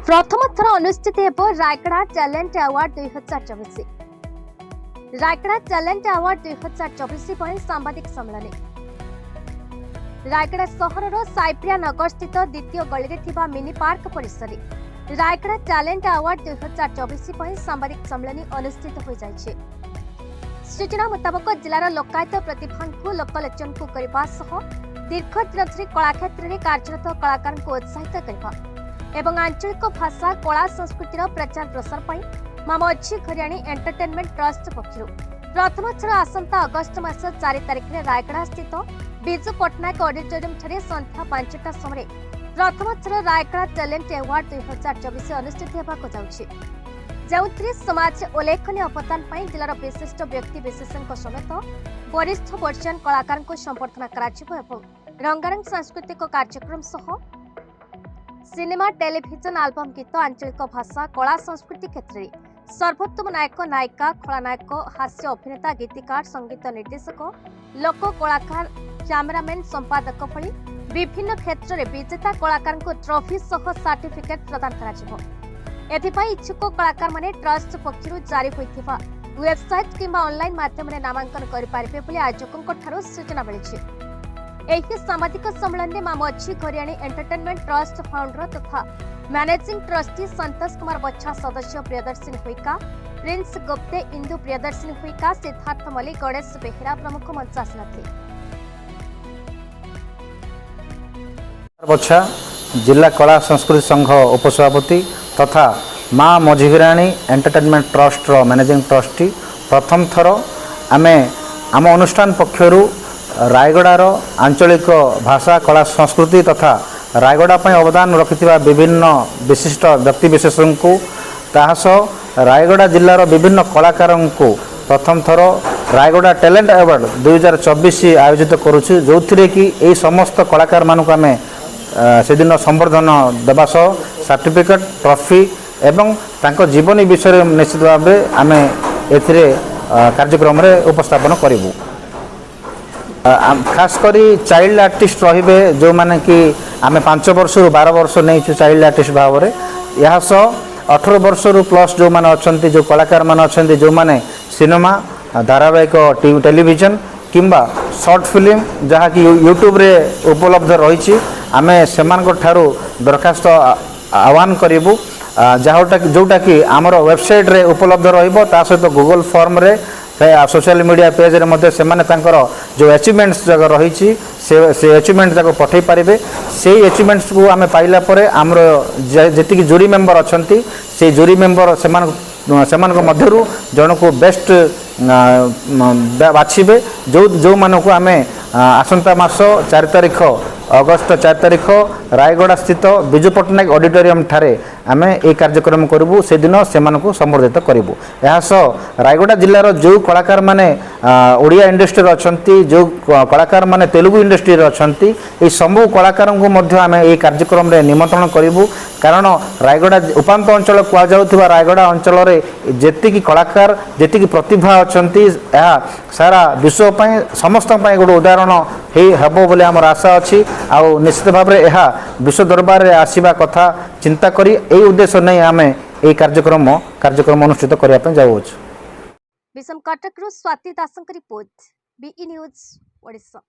प्रथम थर अनुष्ठित हेब Rayagada talent award 2024। Rayagada talent award 2024 पर सांबादिक सम्मेलन रायगड़ा सहर साइप्रिया नगर स्थित द्वितीय गली में मिनी पार्क परिसर रायगड़ा टैलेंट अवार्ड 2024 पर सांबादिक सम्मेलन अनुष्ठित हो जाइए। सूचना मुताबक जिलार लोकायत प्रतिभा लोकलोचन को करने दीर्घ दिन धरी कला क्षेत्र में कार्यरत कलाकार को उत्साहित करने एवं आंचलिक भाषा कला संस्कृतिर प्रचार प्रसार पर मां मझी घरियाणी एंटरटेनमेंट ट्रस्ट पक्षर प्रथम थर आसंता अगस्ट मास 4 तारिख में रायगड़ा स्थित बिजू पट्टनायक ऑडिटोरियम ठारे संध्या 5टा समय प्रथम थर रायगड़ा टैलेंट अवार्ड 2024 अनुष्ठित होगाक जाउछि, जो समाज उल्लेखनीय अवदान पर जिलार विशिष्ट व्यक्ति विशेषज्ञ समेत वरिष्ठ वर्षीयान कलाकार को संबर्धना करा रंगारंग सांस्कृतिक कार्यक्रम सह सिनेमा टेलीविजन एल्बम गीत आंचलिक भाषा कला संस्कृति क्षेत्र में सर्वोत्तम नायक नायिका खलनायक हास्य अभिनेता गीतिकार संगीत निर्देशक लोक कलाकार कैमरामैन संपादक भली विभिन्न क्षेत्र में विजेता कलाकार को ट्रॉफी सह सर्टिफिकेट प्रदान करा इच्छुक कलाकार माने ट्रस्ट पक्षर जारी होइथिबा वेबसाइट किंबा ऑनलाइन माध्यम नामांकन करें बोली आयोजकों सूचना मिली। एही सामाजिक सम्मेलन में मां मझी घरियाणी एंटरटेनमेंट ट्रस्ट फाउंडर तथा मैनेजिंग ट्रस्टी संतोष कुमार बच्छा सदस्य प्रियदर्शिनी हुईका प्रिंस गुप्ते इंदु प्रियदर्शिनी हुईका सिद्धार्थ मल्लिक गणेश बेहेरा प्रमुख मंच आसनथे। बच्छा जिला कला संस्कृति संघ उपसभापति तथा मां मझी घरियाणी एंटरटेनमेंट ट्रस्ट मैनेजिंग ट्रस्टी प्रथम थर आम अनुष्ठान पक्षरु रायगड़ार आंचलिक भाषा कला संस्कृति तथा रायगड़ा अवदान रखिथिबा विभिन्न विशिष्ट व्यक्ति विशेषज्ञ को तासह रायगड़ा जिलार विभिन्न कलाकार को प्रथम थर रायगड़ा टैलेंट अवार्ड 2024 आयोजित करुछु, जो कि यही समस्त कलाकार मानक आम से दिन संबर्धन देवा सह सर्टिफिकेट ट्रॉफी एवं तांको जीवनी विषय निश्चित भाव आम एथिरे कार्यक्रम रे उपस्थापन करिवु। खास करी चाइल्ड आर्टिस्ट रहिबे जो माने कि आमे 5 वर्ष रु 12 वर्ष नहीं चाइल्ड आर्टिस्ट भाव में यह 18 वर्ष रु प्लस जो माने अछंती जो कलाकार माने अछंती जो माने सिनेमा धारावाहिक टेलीविजन किंबा शॉर्ट फिल्म जहाँ कि यूट्यूब रे उपलब्ध रही आमे सेमान ठारू दरखास्त आह्वान करूँ जोटा कि आमर वेबसाइट रे उपलब्ध रहिबो ता सहित गूगल फॉर्म रे सोशल मीडिया पेज रे मध्य सेमाने तांकर जो अचीवमेंट्स जगह रही से अचीवमेंट जाक पठे पारे से अचीवमेंट्स को आम पाइला परे आमर जेतिक जूरी मेंबर अछंती से जूरी मेंबर सेमान मध्यरु जन को बेस्ट बाछिबे जो मानक आम आसंता मास 4 तारिख अगस्त 4 तारिख रायगड़ा स्थित बिजू पट्टनायक ऑडिटोरियम ठारे आम ए कार्यक्रम करूँ से दिन से संबर्धित करूँ। यह रायगड़ा जिलार जो कलाकार माने ओडिया इंडस्ट्री अच्छा जो कलाकार माने तेलुगु इंडस्ट्री अच्छा ये सबू कलाकार को आम ये कार्यक्रम रे निमंत्रण करूँ, कारण रायगड़ा उपांत अंचल कहुवा रायगड़ा अंचल जी कलाकार जी प्रतिभा अच्छा सारा विश्व समस्त गोटे उदाहरण हेबो बोले आमर आशा अच्छी आउ निश्चित भाव में यह विश्व दरबार रे आसीबा कथा चिंता करी एई उद्देश्य नहीं आमे एई कार्यक्रम अनुष्ठित करने जाऊँ। विषम कटक स्वाति दास रिपोर्ट BE न्यूज ओडिशा।